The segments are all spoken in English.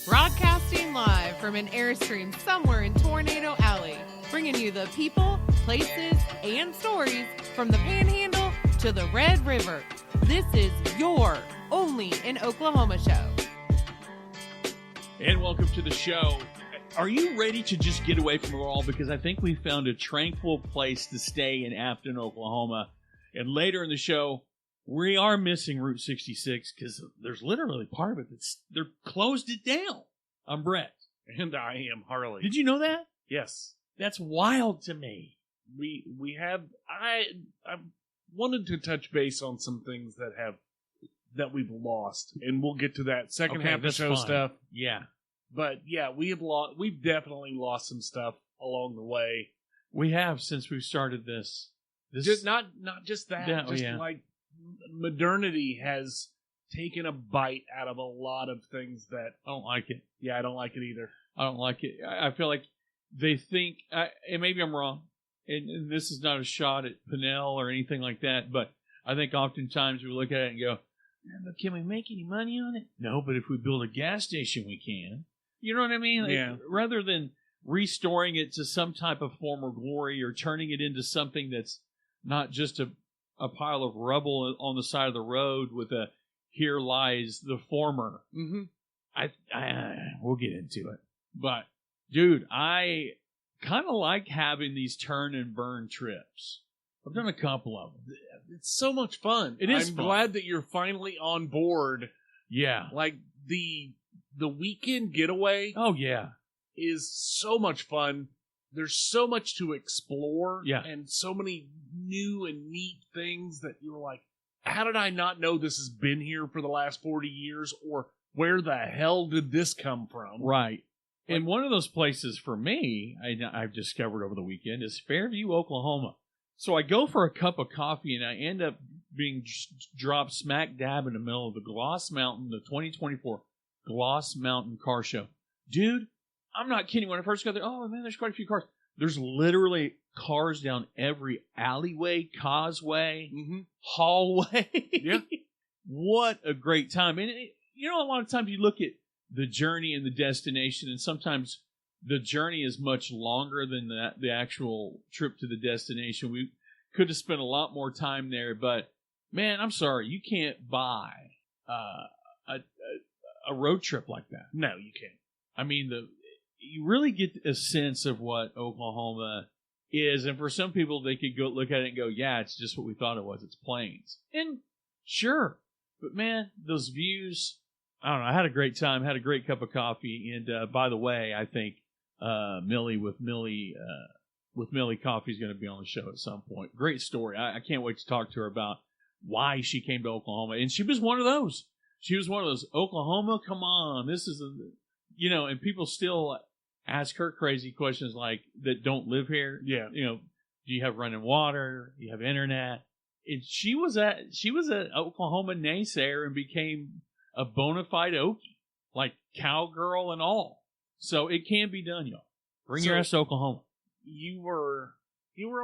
Broadcasting live from an Airstream somewhere in Tornado Alley, bringing you the people, places, and stories from the Panhandle to the Red River. This is your Only in Oklahoma show. And welcome to the show. Are you ready to just get away from it all? Because I think we found a tranquil place to stay in Afton, Oklahoma. And later in the show, we are missing Route 66 because there's literally part of it they're closed it down. I'm Brett. And I am Harley. Did you know that? Yes. That's wild to me. We have I wanted to touch base on some things that we've lost, and we'll get to that second half of the show stuff. Yeah. But yeah, we've definitely lost some stuff along the way. We have since we started this. Just not just that, Yeah, like modernity has taken a bite out of a lot of things that I don't like it. Yeah, I don't like it either. I don't like it. I feel like they think, and maybe I'm wrong, and this is not a shot at Pinnell or anything like that, but I think oftentimes we look at it and go, but can we make any money on it? No, but if we build a gas station, we can. You know what I mean? Yeah. Rather than restoring it to some type of former glory or turning it into something that's not just a pile of rubble on the side of the road with a "here lies the former." We'll get into it. But, dude, I kind of like having these turn and burn trips. I've done a couple of them. It's so much fun. I'm glad that you're finally on board. Yeah. Like the weekend getaway. Oh, yeah. Is so much fun. There's so much to explore. Yeah. And so many new and neat things that you're like, how did I not know this has been here for the last 40 years? Or where the hell did this come from? Right. And one of those places for me, I've discovered over the weekend, is Fairview, Oklahoma. So I go for a cup of coffee, and I end up being dropped smack dab in the middle of the Gloss Mountain, the 2024 Gloss Mountain Car Show. Dude, I'm not kidding. When I first got there, oh, man, there's quite a few cars. There's literally cars down every alleyway, causeway, hallway. Yeah. What a great time. And, a lot of times you look at the journey and the destination, and sometimes the journey is much longer than the actual trip to the destination. We could have spent a lot more time there, but, man, I'm sorry. You can't buy a road trip like that. No, you can't. I mean, you really get a sense of what Oklahoma is, and for some people, they could go look at it and go, yeah, it's just what we thought it was. It's plains. And sure, but man, those views, I don't know, I had a great time, had a great cup of coffee, and by the way, I think Millie with Millie Coffee is going to be on the show at some point. Great story. I can't wait to talk to her about why she came to Oklahoma, and she was one of those. She was one of those, Oklahoma, come on, this is and people still ask her crazy questions like that don't live here. Yeah. Do you have running water? Do you have internet? And she was an Oklahoma naysayer and became a bona fide Okie, like cowgirl and all. So it can be done, y'all. Bring your ass to Oklahoma. You were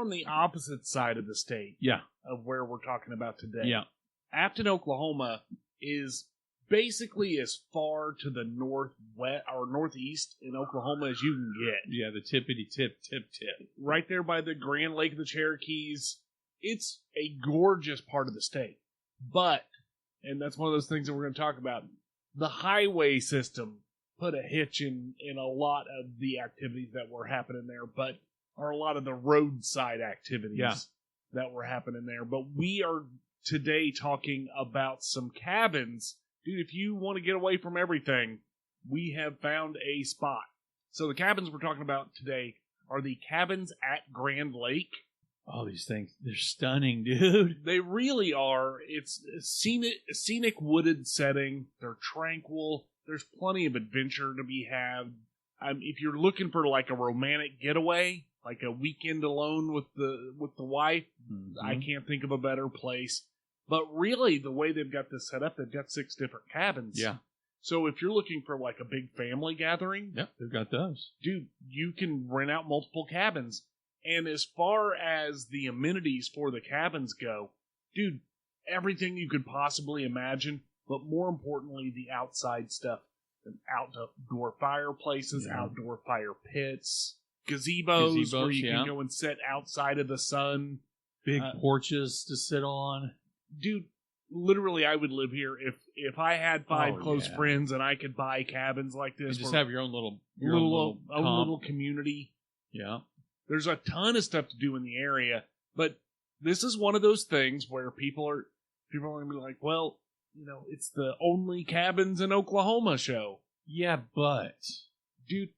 on the opposite side of the state. Yeah. Of where we're talking about today. Yeah. Afton, Oklahoma is basically as far to the northwest or northeast in Oklahoma as you can get. Yeah, the tippity tip. Right there by the Grand Lake of the Cherokees. It's a gorgeous part of the state. But, and that's one of those things that we're going to talk about, the highway system put a hitch in a lot of the activities that were happening there, but are a lot of the roadside activities that were happening there. But we are today talking about some cabins. Dude, if you want to get away from everything, we have found a spot. So the cabins we're talking about today are the cabins at Grand Lake. Oh, these things, they're stunning, dude. They really are. It's a scenic wooded setting. They're tranquil. There's plenty of adventure to be had. If you're looking for like a romantic getaway, like a weekend alone with the wife, I can't think of a better place. But really, the way they've got this set up, they've got 6 different cabins. Yeah. So if you're looking for like a big family gathering, they've got those. Dude, you can rent out multiple cabins. And as far as the amenities for the cabins go, dude, everything you could possibly imagine, but more importantly, the outside stuff. outdoor fireplaces, outdoor fire pits, gazebos where you can go and sit outside of the sun. Big porches to sit on. Dude, literally, I would live here if I had five close friends and I could buy cabins like this. You just have your own little community. Yeah. There's a ton of stuff to do in the area, but this is one of those things where people are going to be like, well, it's the Only Cabins in Oklahoma show. Yeah, but dude,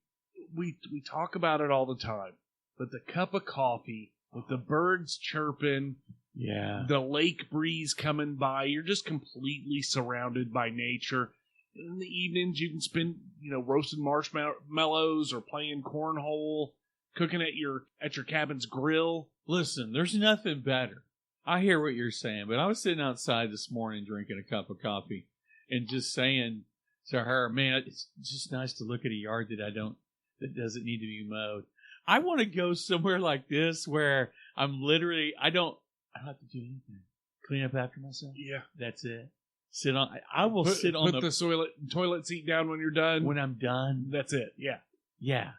we talk about it all the time. But the cup of coffee with the birds chirping, the lake breeze coming by, you're just completely surrounded by nature. In the evenings, you can spend, roasting marshmallows or playing cornhole, cooking at your cabin's grill. Listen, there's nothing better. I hear what you're saying, but I was sitting outside this morning drinking a cup of coffee and just saying to her, man, it's just nice to look at a yard that doesn't need to be mowed. I want to go somewhere like this where I don't have to do anything. Clean up after myself. Yeah. That's it. Sit on the toilet seat down when you're done. When I'm done. That's it. Yeah. Yeah.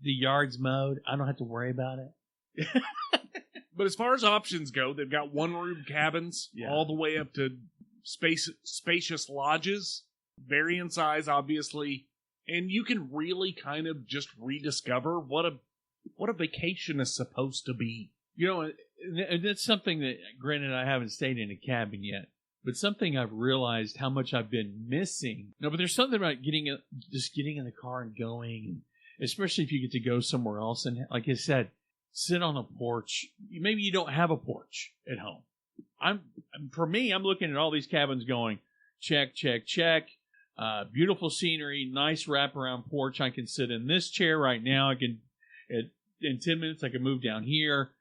The yard's mowed. I don't have to worry about it. But as far as options go, they've got one-room cabins all the way up to spacious lodges, vary in size, obviously, and you can really kind of just rediscover what a vacation is supposed to be. And that's something that, granted, I haven't stayed in a cabin yet, but something I've realized how much I've been missing. No, but there's something about getting in the car and going, especially if you get to go somewhere else. And like I said, sit on a porch. Maybe you don't have a porch at home. For me, I'm looking at all these cabins going, check, check, check. Beautiful scenery, nice wraparound porch. I can sit in this chair right now. In 10 minutes, I can move down here.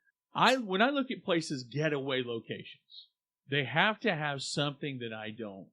When I look at places, getaway locations, they have to have something that I don't.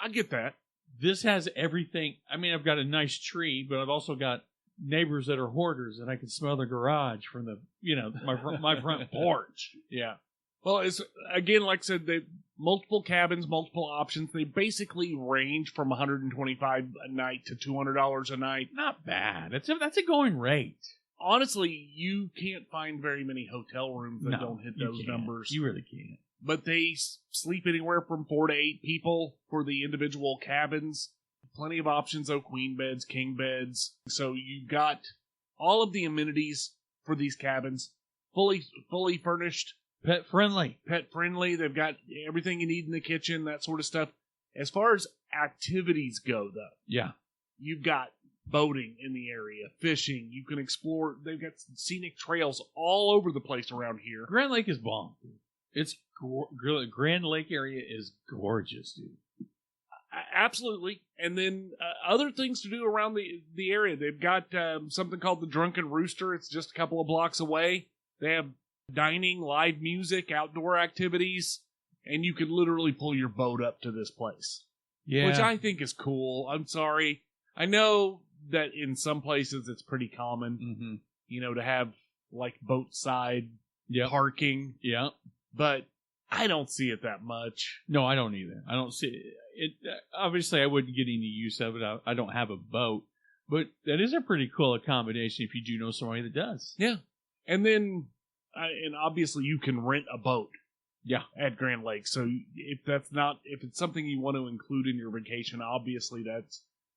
I get that. This has everything. I mean, I've got a nice tree, but I've also got neighbors that are hoarders, and I can smell the garage from my front porch. Yeah. Well, it's again, like I said, they multiple cabins, multiple options. They basically range from $125 a night to $200 a night. Not bad. That's a going rate. Honestly, you can't find very many hotel rooms that don't hit those numbers. You really can't. But they sleep anywhere from 4 to 8 people for the individual cabins. Plenty of options, though, queen beds, king beds. So you've got all of the amenities for these cabins, fully furnished. Pet friendly. They've got everything you need in the kitchen, that sort of stuff. As far as activities go, though, you've got boating in the area, fishing. You can explore. They've got scenic trails all over the place around here. Grand Lake is bomb. It's Grand Lake area is gorgeous, dude. Absolutely. And then other things to do around the area. They've got something called the Drunken Rooster. It's just a couple of blocks away. They have dining, live music, outdoor activities, and you can literally pull your boat up to this place. Yeah. Which I think is cool. I'm sorry. I know that in some places it's pretty common, to have like boat side parking. Yeah. But I don't see it that much. No, I don't either. I don't see it. Obviously, I wouldn't get any use of it. I don't have a boat. But that is a pretty cool accommodation if you do know somebody that does. Yeah. And then, and obviously you can rent a boat. Yeah. At Grand Lake. So if it's something you want to include in your vacation, obviously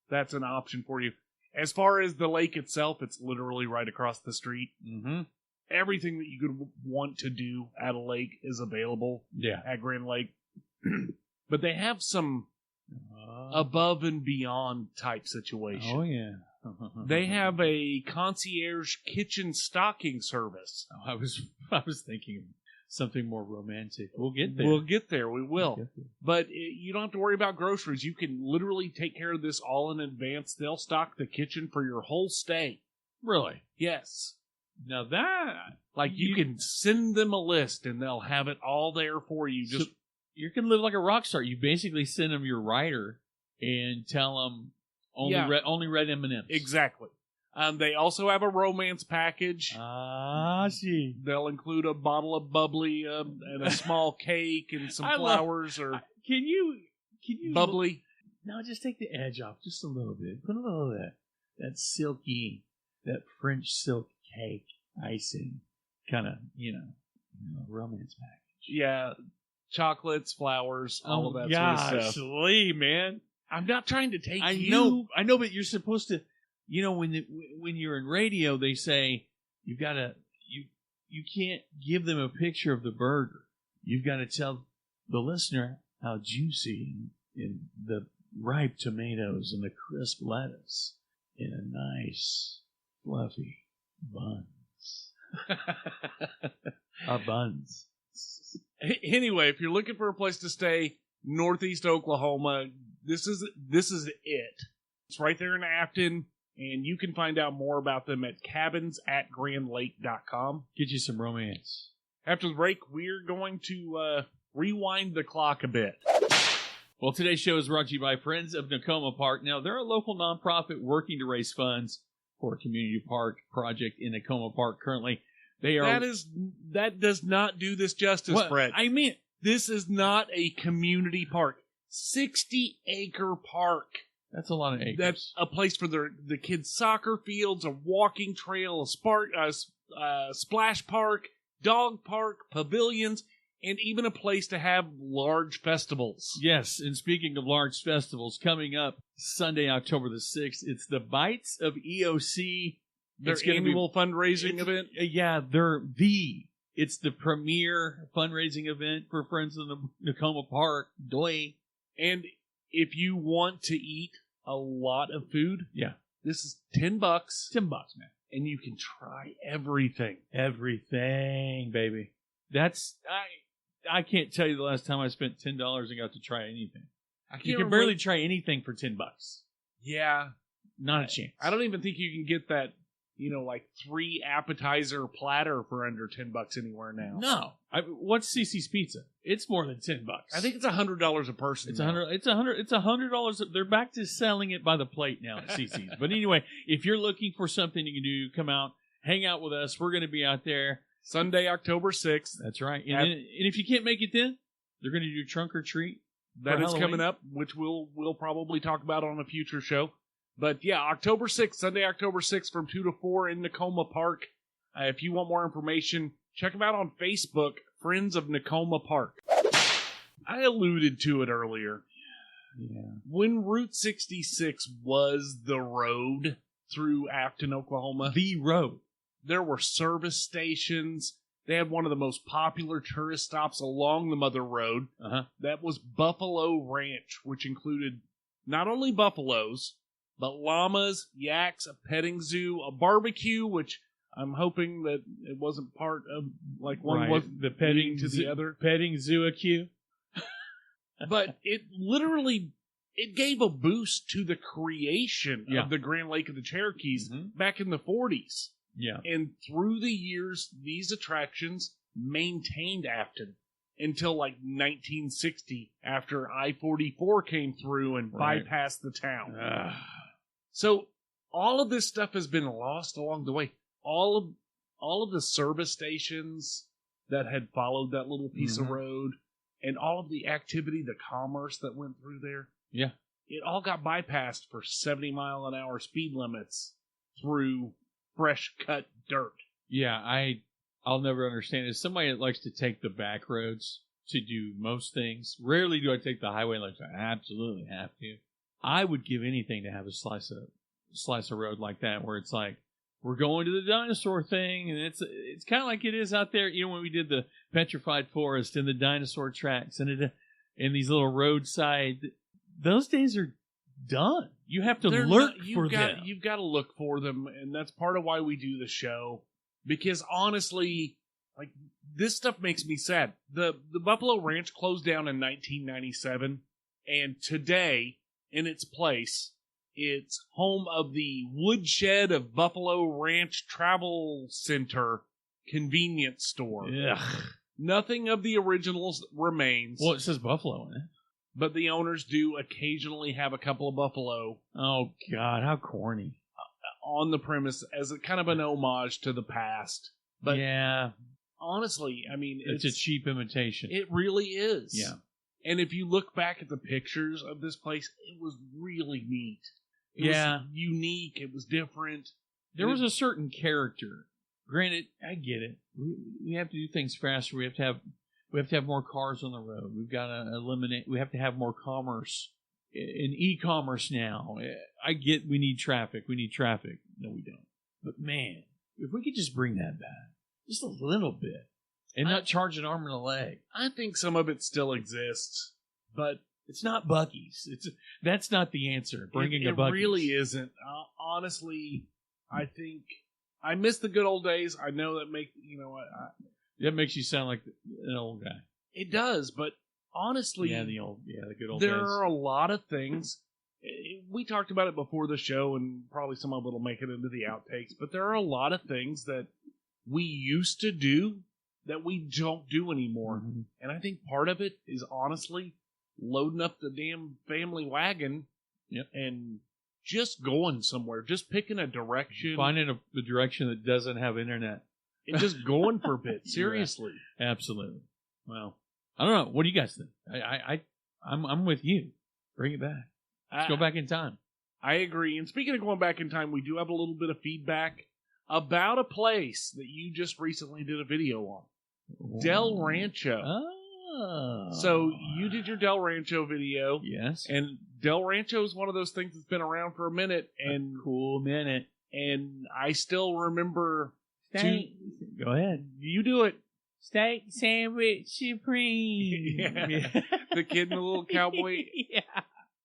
that's an option for you. As far as the lake itself, it's literally right across the street. Mm-hmm. Everything that you could want to do at a lake is available at Grand Lake. But they have some above and beyond type situation. Oh, yeah. They have a concierge kitchen stocking service. Oh, I was thinking something more romantic. We'll get there. We will. But you don't have to worry about groceries. You can literally take care of this all in advance. They'll stock the kitchen for your whole stay. Really? Yes. Now that... Like, you can send them a list, and they'll have it all there for you. So you can live like a rock star. You basically send them your rider and tell them only red M&Ms. Exactly. They also have a romance package. See. They'll include a bottle of bubbly and a small cake and some flowers. Or can you bubbly? No, just take the edge off just a little bit. Put a little of that silky, that French silk cake icing, kind of, romance package. Yeah, chocolates, flowers, all of that gosh, sort of stuff. Lee, man. I'm not trying to take I you. know, but you're supposed to, when you're in radio, they say you can't give them a picture of the burger. You've got to tell the listener how juicy and the ripe tomatoes and the crisp lettuce in a nice fluffy buns. Buns. Anyway, if you're looking for a place to stay, Northeast Oklahoma, this is it. It's right there in Afton, and you can find out more about them at cabinsatgrandlake.com. Get you some romance. After the break, we're going to rewind the clock a bit. Well, today's show is brought to you by Friends of Nakoma Park. Now, they're a local nonprofit working to raise funds for a community park project in Nakoma Park currently. They are. That does not do this justice, Fred. I mean, this is not a community park. 60-acre park. That's a lot of acres. That's a place for the kids' soccer fields, a walking trail, a splash park, dog park, pavilions, and even a place to have large festivals. Yes, and speaking of large festivals, coming up Sunday, October the 6th, it's the Bites of EOC. Their annual fundraising event? Yeah, it's the premier fundraising event for Friends of Nakoma Park. Doy. And if you want to eat a lot of food, yeah, this is $10. $10, man. And you can try everything. Everything, baby. I can't tell you the last time I spent $10 and got to try anything. You can barely try anything for $10. Yeah. Not a chance. I don't even think you can get that, like 3 appetizer platter for under $10 anywhere now. No. What's CC's Pizza? It's more than $10. I think it's $100 a person. It's $100. They're back to selling it by the plate now at CC's. But anyway, if you're looking for something you can do, come out, hang out with us. We're going to be out there Sunday, October 6th. That's right. And if you can't make it then, they're going to do trunk or treat. That is coming up, which we'll probably talk about on a future show. But yeah, October 6th, Sunday, October 6th from 2 to 4 in Nakoma Park. If you want more information, check them out on Facebook, Friends of Nakoma Park. I alluded to it earlier. Yeah. When Route 66 was the road through Afton, Oklahoma. The road. There were service stations. They had one of the most popular tourist stops along the Mother Road. Uh-huh. That was Buffalo Ranch, which included not only buffaloes, but llamas, yaks, a petting zoo, a barbecue, which I'm hoping that it wasn't part of, like one was the petting to the other. Petting zoo-a-cue. But it gave a boost to the creation of the Grand Lake of the Cherokees back in the 40s. Yeah. And through the years, these attractions maintained Afton until like 1960, after I-44 came through and bypassed the town. So all of this stuff has been lost along the way. All of the service stations that had followed that little piece of road, and all of the activity, the commerce that went through there. Yeah. It all got bypassed for 70-mile-an-hour speed limits through fresh cut dirt. Yeah, I'll never understand. As somebody that likes to take the back roads to do most things, rarely do I take the highway like I absolutely have to. I would give anything to have a slice of road like that, where it's like, we're going to the dinosaur thing, and it's kind of like it is out there, when we did the petrified forest and the dinosaur tracks and these little roadside, those days are done. You have to look for them. You've got to look for them, and that's part of why we do the show. Because honestly, like, this stuff makes me sad. The Buffalo Ranch closed down in 1997, and today, in its place, it's home of the Woodshed of Buffalo Ranch Travel Center convenience store. Ugh. Nothing of the originals remains. Well, it says Buffalo in it. But the owners do occasionally have a couple of buffalo. Oh, God, how corny. On the premise as a kind of an homage to the past. But yeah. honestly, I mean, it's a cheap imitation. It really is. Yeah. And if you look back at the pictures of this place, it was really neat. It was unique. It was different. There was a certain character. Granted, I get it. We have to do things faster. We have to have more cars on the road. We've got to eliminate. We have to have more commerce in e-commerce now. I get we need traffic. No, we don't. But man, if we could just bring that back just a little bit and not charge an arm and a leg. I think some of it still exists, but it's not Buc-ee's. That's not the answer. Bringing a Buc-ee's. It really isn't. Honestly, I think I miss the good old days. I know that that makes you sound like an old guy. It does, but honestly, the good old days. There are a lot of things. We talked about it before the show, and probably some of it will make it into the outtakes. But there are a lot of things that we used to do that we don't do anymore. Mm-hmm. And I think part of it is honestly loading up the damn family wagon and just going somewhere, just picking a direction. Finding a direction that doesn't have internet. And just going for a bit, seriously. Right. Absolutely. Well, I don't know. What do you guys think? I'm with you. Bring it back. Let's go back in time. I agree. And speaking of going back in time, we do have a little bit of feedback about a place that you just recently did a video on. Del Rancho. Oh. So you did your Del Rancho video. Yes. And Del Rancho is one of those things that's been around for a minute. And a cool minute. And I still remember... Go ahead. You do it. Steak sandwich supreme. Yeah. The kid in the little cowboy. Yeah.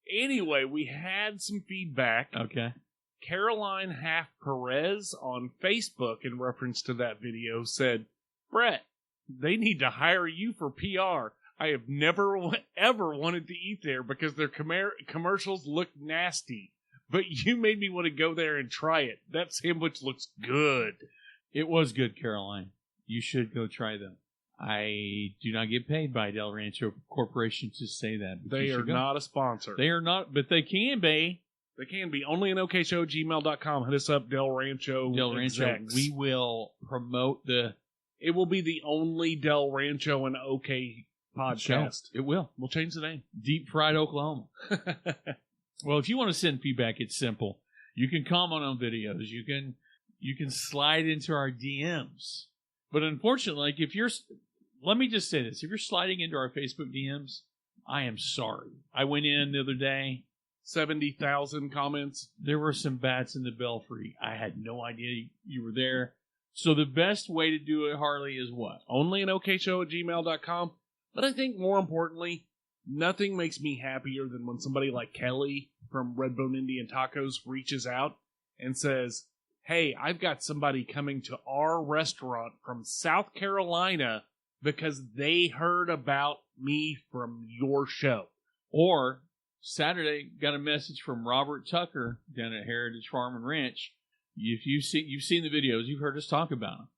Anyway, we had some feedback. Okay. Caroline Half Perez on Facebook, in reference to that video, said, "Brett, they need to hire you for PR. I have never ever wanted to eat there because their commercials look nasty. But you made me want to go there and try it. That sandwich looks good." It was good, Caroline. You should go try them. I do not get paid by Del Rancho Corporation to say that. They are not a sponsor. They are not, but they can be. They can be. OnlyinOKShow@gmail.com. Hit us up, Del Rancho. Execs. We will promote It will be the only Del Rancho and OK podcast. It will. We'll change the name. Deep Fried Oklahoma. Well, if you want to send feedback, it's simple. You can comment on videos. You can slide into our DMs. But unfortunately, let me just say this. If you're sliding into our Facebook DMs, I am sorry. I went in the other day. 70,000 comments. There were some bats in the belfry. I had no idea you were there. So the best way to do it, Harley, is what? OnlyinOKShow@gmail.com. But I think more importantly, nothing makes me happier than when somebody like Kelly from Redbone Indian Tacos reaches out and says, "Hey, I've got somebody coming to our restaurant from South Carolina because they heard about me from your show." Or Saturday, got a message from Robert Tucker down at Heritage Farm and Ranch. If you've seen the videos, you've heard us talk about him.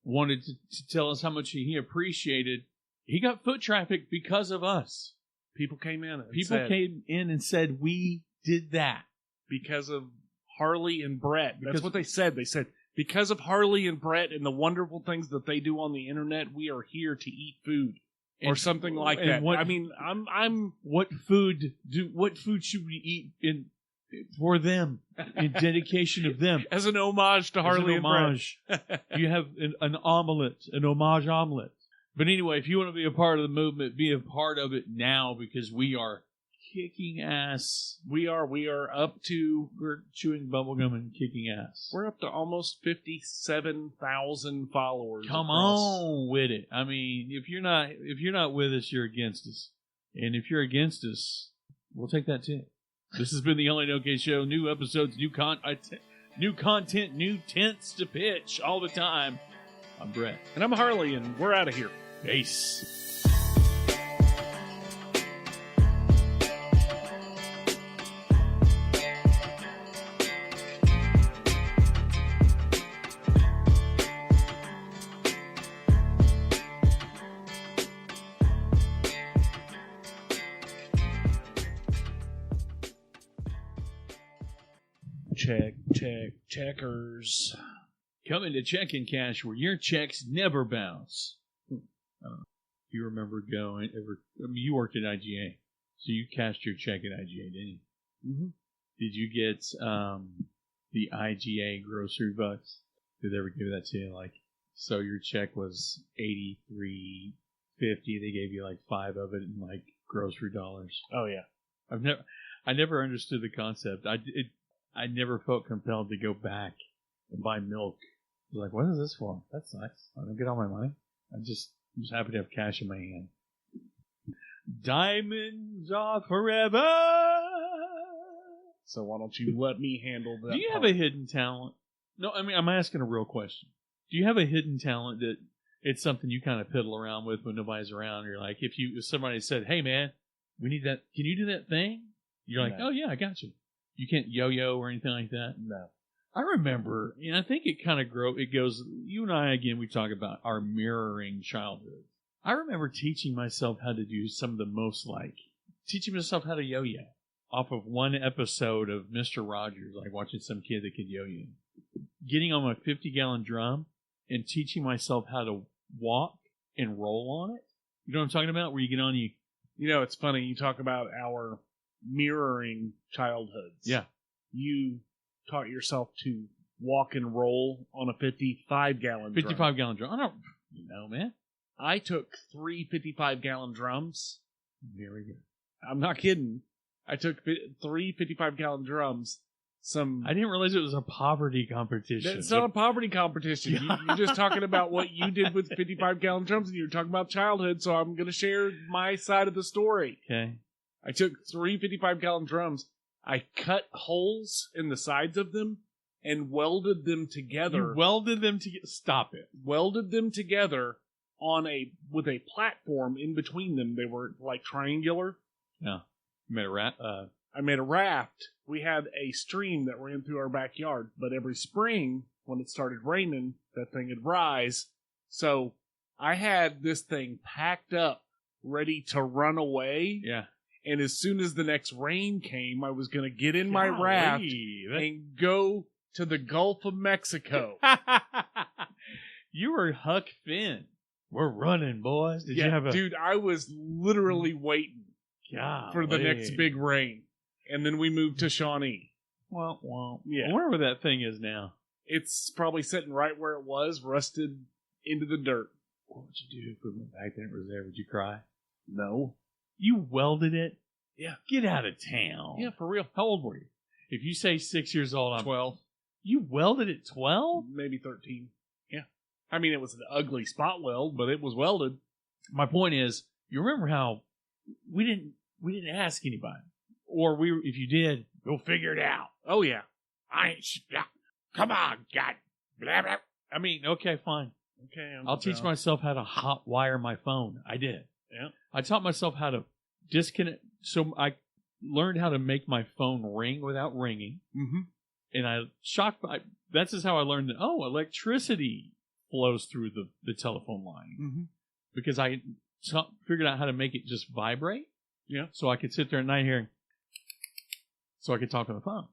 Wanted to tell us how much he appreciated. He got foot traffic because of us. People came in. Came in and said, "We did that because of Harley and Brett." That's what they said. They said, because of Harley and Brett and the wonderful things that they do on the internet, we are here to eat food. Or something like that. What food should we eat for them in dedication of them? As an homage to Harley and Brett. You have an omelet, an homage omelet. But anyway, if you want to be a part of the movement, be a part of it now, because we are kicking ass. We're chewing bubblegum and kicking ass. We're up to almost 57,000 followers. Come on with it. I mean, if you're not with us, you're against us. And if you're against us, we'll take that too. This has been the OnlyinOK Show. New episodes, new content, new tents to pitch all the time. I'm Brett. And I'm Harley, and we're out of here. Peace. Checkers. Coming to Check and Cash, where your checks never bounce. you remember going ever. I mean, you worked at IGA, so you cashed your check at IGA, didn't you? Mm-hmm. Did you get the IGA grocery bucks? Did they ever give that to you? Like, so your check was $83.50. They gave you like 5 of it in like grocery dollars. Oh yeah. I never understood the concept. I never felt compelled to go back and buy milk. I was like, what is this for? That sucks. I don't get all my money. I'm just happy to have cash in my hand. Diamonds are forever. So why don't you let me handle that? Do you have a hidden talent? No, I mean, I'm asking a real question. Do you have a hidden talent that it's something you kind of piddle around with when nobody's around? You're like, if somebody said, hey man, we need that, can you do that thing? You're like, No. oh yeah, I got you. You can't yo-yo or anything like that? No. I remember, and I think it kind of goes, you and I, again, we talk about our mirroring childhood. I remember teaching myself how to do some of the most teaching myself how to yo-yo off of one episode of Mr. Rogers, like watching some kid that could yo-yo. Getting on my 50-gallon drum and teaching myself how to walk and roll on it. You know what I'm talking about? Where you get on, You know, it's funny. You talk about our mirroring childhoods. Yeah. You taught yourself to walk and roll on a 55-gallon drum. 55-gallon drum. I don't, man. I took 3 55-gallon drums. Here we go. I'm not kidding. I took 3 55-gallon drums. I didn't realize it was a poverty competition. It's not a poverty competition. You're just talking about what you did with 55-gallon drums, and you're talking about childhood, so I'm going to share my side of the story. Okay. I took 3 55-gallon drums. I cut holes in the sides of them and welded them together. You welded them together? Stop it. Welded them together with a platform in between them. They were like triangular. Yeah. You made a raft? I made a raft. We had a stream that ran through our backyard, but every spring, when it started raining, that thing would rise. So I had this thing packed up, ready to run away. Yeah. And as soon as the next rain came, I was going to get in my raft and go to the Gulf of Mexico. You were Huck Finn. We're running, boys. Did you have dude, I was literally waiting for the next big rain. And then we moved to Shawnee. Well, yeah. I wonder where that thing is now. It's probably sitting right where it was, rusted into the dirt. What would you do if we went back there and it was there? Would you cry? No. You welded it? Yeah. Get out of town. Yeah, for real. How old were you? If you say 6 years old, I'm 12. You welded at 12? Maybe 13. Yeah. I mean, it was an ugly spot weld, but it was welded. My point is, you remember how we didn't ask anybody. Or if you did, we'll figure it out. Oh, yeah. Come on, God. Blah, blah. I mean, okay, fine. Okay. I'll teach myself how to hot wire my phone. I did. Yeah. I taught myself how to disconnect. So I learned how to make my phone ring without ringing. Mm-hmm. And that's just how I learned that, electricity flows through the telephone line. Mm-hmm. Because I figured out how to make it just vibrate. Yeah. So I could sit there at night hearing, so I could talk on the phone.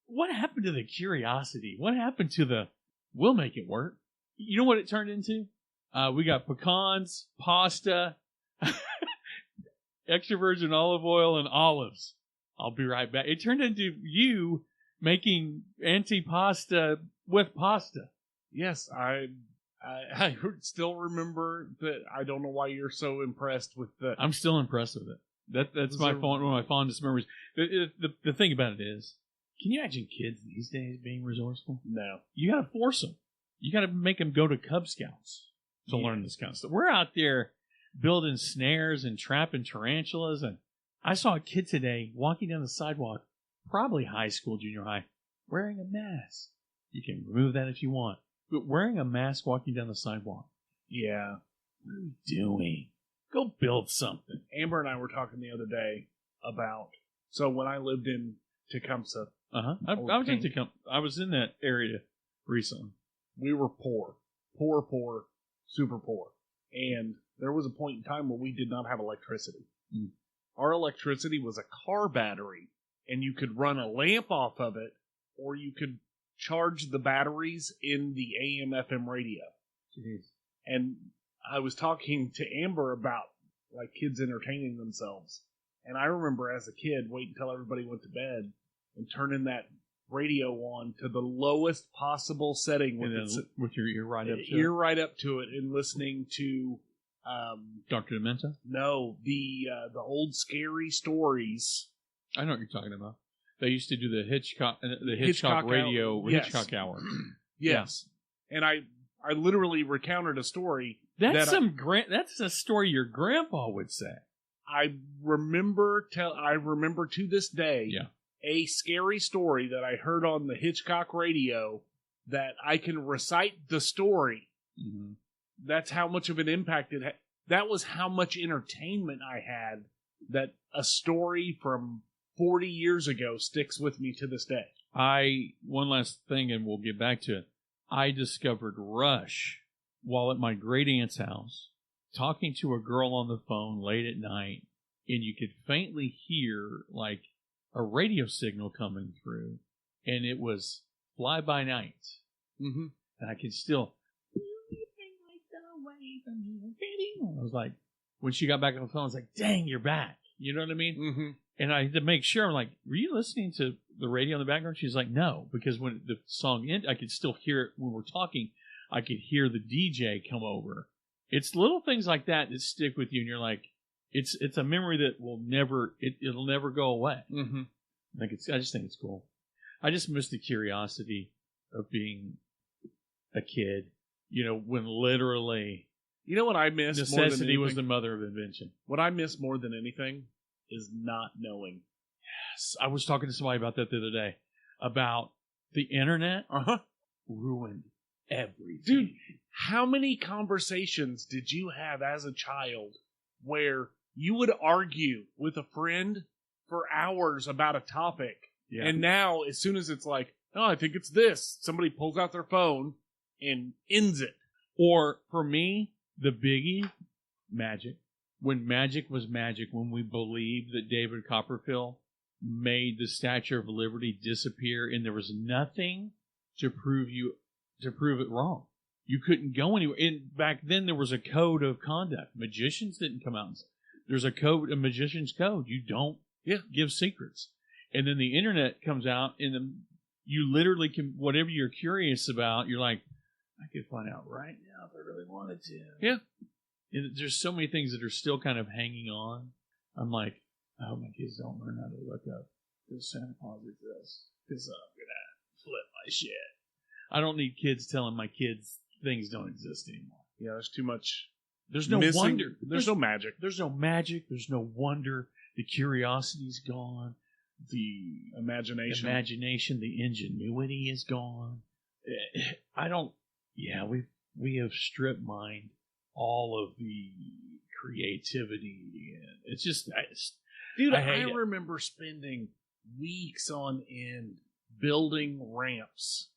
What happened to the curiosity? What happened to we'll make it work? You know what it turned into? We got pecans, pasta, extra virgin olive oil, and olives. I'll be right back. It turned into you making antipasta with pasta. Yes, I still remember that. I don't know why you're so impressed with that. I'm still impressed with it. That's one of my fondest memories. The thing about it is, can you imagine kids these days being resourceful? No. You got to force them. You got to make them go to Cub Scouts to learn this kind of stuff. We're out there building snares and trapping tarantulas. And I saw a kid today walking down the sidewalk, probably high school, junior high, wearing a mask. You can remove that if you want. But wearing a mask walking down the sidewalk. Yeah. What are we doing? Go build something. Amber and I were talking the other day about, so when I lived in Tecumseh. I was in that area recently. We were poor, super poor. And there was a point in time where we did not have electricity. Mm. Our electricity was a car battery, and you could run a lamp off of it, or you could charge the batteries in the AM/FM radio. Jeez. And I was talking to Amber about like kids entertaining themselves, and I remember as a kid waiting until everybody went to bed and turning that radio on to the lowest possible setting with your ear right up to ear right up to it, and listening to Dr. Demento? No, the old scary stories. I know what you're talking about. They used to do the Hitchcock radio hour. Yes. Hitchcock hour. Yes, yeah. And I literally recounted a story. That's that's a story your grandpa would say. I remember to this day. Yeah. A scary story that I heard on the Hitchcock radio that I can recite the story. Mm-hmm. That's how much of an impact it had. That was how much entertainment I had, that a story from 40 years ago sticks with me to this day. One last thing, and we'll get back to it. I discovered Rush while at my great aunt's house, talking to a girl on the phone late at night, and you could faintly hear like a radio signal coming through, and it was Fly By Night. Mm-hmm. And I could still... I was like, when she got back on the phone, I was like, dang, you're back. You know what I mean? Mm-hmm. And I had to make sure, I'm like, were you listening to the radio in the background? She's like, no, because when the song ended, I could still hear it when we're talking. I could hear the DJ come over. It's little things like that that stick with you, and you're like, it's a memory that will never, it'll never go away. Mm-hmm. I just think it's cool. I just miss the curiosity of being a kid, when literally... You know what I miss? Necessity was the mother of invention. What I miss more than anything is not knowing. Yes. I was talking to somebody about that the other day. About the internet ruined everything. Dude, how many conversations did you have as a child where you would argue with a friend for hours about a topic? Yeah. And now, as soon as it's like, oh, I think it's this, somebody pulls out their phone and ends it. Or, for me... The biggie, magic. When magic was magic, when we believed that David Copperfield made the Statue of Liberty disappear, and there was nothing to prove it wrong. You couldn't go anywhere. And back then, there was a code of conduct. Magicians didn't come out. There's a magician's code. You don't give secrets. And then the internet comes out, and you literally can, whatever you're curious about, you're like, I could find out right now if I really wanted to. Yeah. And there's so many things that are still kind of hanging on. I'm like, I hope my kids don't learn how to look up this Santa Claus exists, because I'm going to flip my shit. I don't need kids telling my kids things don't exist anymore. Yeah, there's too much. There's no wonder. There's no magic. There's no magic. There's no wonder. The curiosity's gone. The imagination, the ingenuity is gone. Yeah, we have strip mined all of the creativity, and it's just, dude. I remember spending weeks on end building ramps,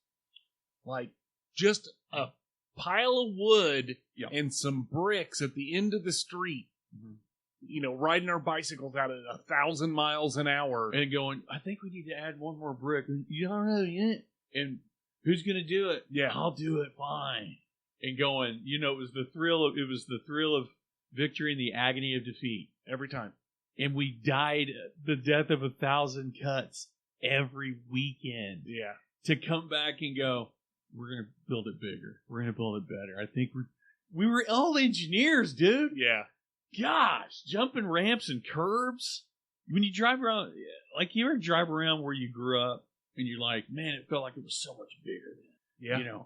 like just a pile of wood and some bricks at the end of the street. Mm-hmm. Riding our bicycles out at 1,000 miles an hour and going, I think we need to add one more brick. You don't know yet, and who's going to do it? Yeah. I'll do it, fine. And going, it was the thrill of victory and the agony of defeat every time. And we died the death of 1,000 cuts every weekend. Yeah. To come back and go, we're going to build it bigger. We're going to build it better. I think we were all engineers, dude. Yeah. Gosh, jumping ramps and curbs. When you drive around, like you ever drive around where you grew up, and you're like, man, it felt like it was so much bigger then. Yeah.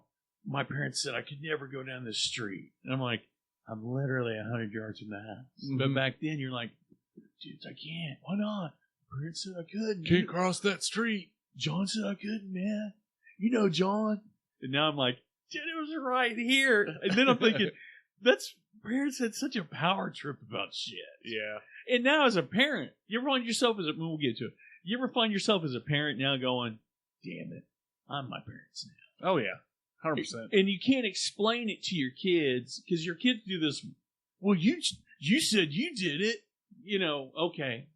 My parents said I could never go down this street. And I'm like, I'm literally 100 yards from the house. Mm-hmm. But back then, you're like, dude, I can't. Why not? My parents said I couldn't. Can't cross that street. John said I couldn't, man. John. And now I'm like, dude, it was right here. And then I'm thinking, parents had such a power trip about shit. Yeah. And now as a parent, you ever find yourself we'll get to it. You ever find yourself as a parent now going, damn it, I'm my parents now. Oh, yeah. 100%. And you can't explain it to your kids, because your kids do this, well, you said you did it. Okay.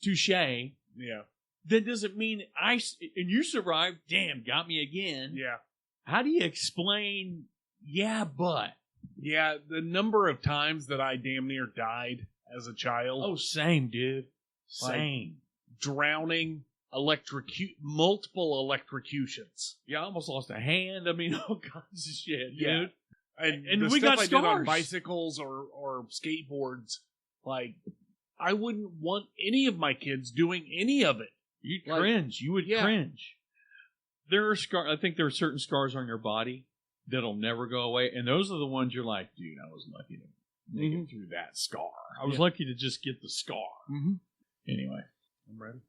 Touche. Yeah. That doesn't mean and you survived, damn, got me again. Yeah. How do you explain, yeah, but? Yeah, the number of times that I damn near died as a child. Oh, same, dude. Like, Same. drowning, multiple electrocutions. Yeah, I almost lost a hand. I mean, all kinds of shit, dude. Yeah. And we the got stuff I did on scars. bicycles or skateboards, like, I wouldn't want any of my kids doing any of it. You'd Like, cringe. You would yeah. cringe. There are I think there are certain scars on your body that'll never go away, and those are the ones you're like, dude, I was lucky to make it through that scar. I was lucky to just get the scar. Mm-hmm. Anyway. I'm ready.